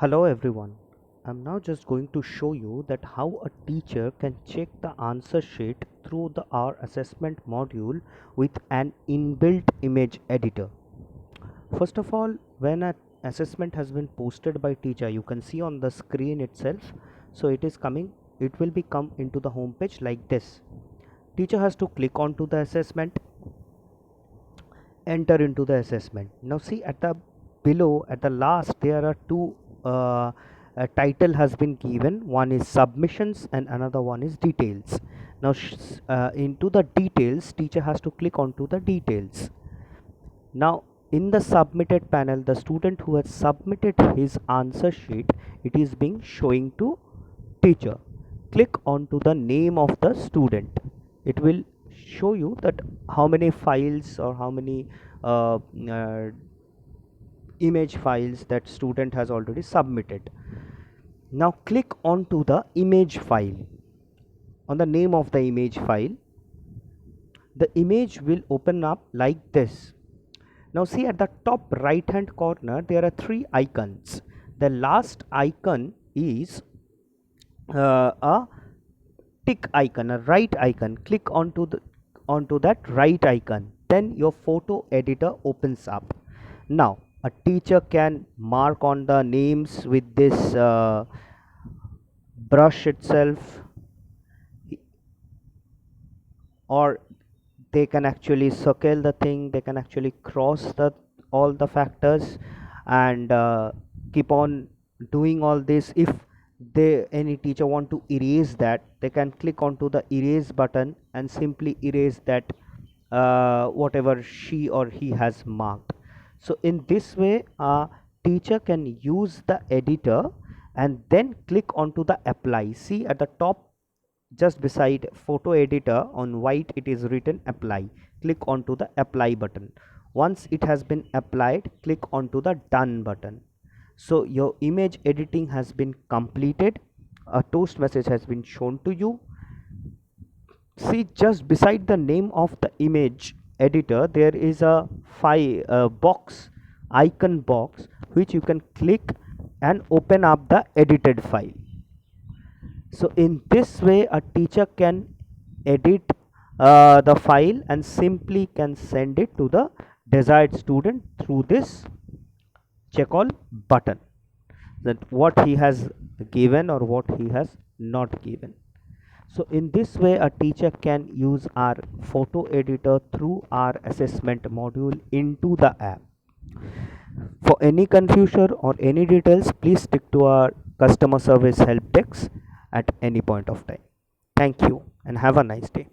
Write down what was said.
Hello everyone. I'm now just going to show you that how a teacher can check the answer sheet through the R assessment module with an inbuilt image editor. First of all, when an assessment has been posted by teacher, you can see on the screen itself. So it will be come into the home page like this. Teacher has to click onto the assessment, enter into the assessment. Now see at the below at the last there are two a title has been given. One is submissions and another one is details. Now into the details, teacher has to click onto the details. Now in the submitted panel, the student who has submitted his answer sheet, it is being showing to teacher. Click onto the name of the student. It will show you that how many files or how many uh, uh, image files that student has already submitted. Now click onto the image file. On the name of the image file, the image will open up like this. Now see at the top right hand corner there are three icons. The last icon is a tick icon, a right icon. Click onto that right icon, then your photo editor opens up. Now a teacher can mark on the names with this brush itself, or they can actually circle the thing, they can actually cross the all the factors and keep on doing all this. If they any teacher want to erase that, they can click onto the erase button and simply erase that whatever she or he has marked. So in this way a teacher can use the editor and then click onto the apply. See at the top just beside photo editor on white it is written apply. Click onto the apply button. Once it has been applied, click onto the done button. So your image editing has been completed. A toast message has been shown to you. See just beside the name of the image editor there is a file box, icon box, which you can click and open up the edited file. So in this way a teacher can edit the file and simply can send it to the desired student through this check all button, that what he has given or what he has not given. So in this way a teacher can use our photo editor through our assessment module into the app. For any confusion or any details, please stick to our customer service help desk at any point of time. Thank you and have a nice day.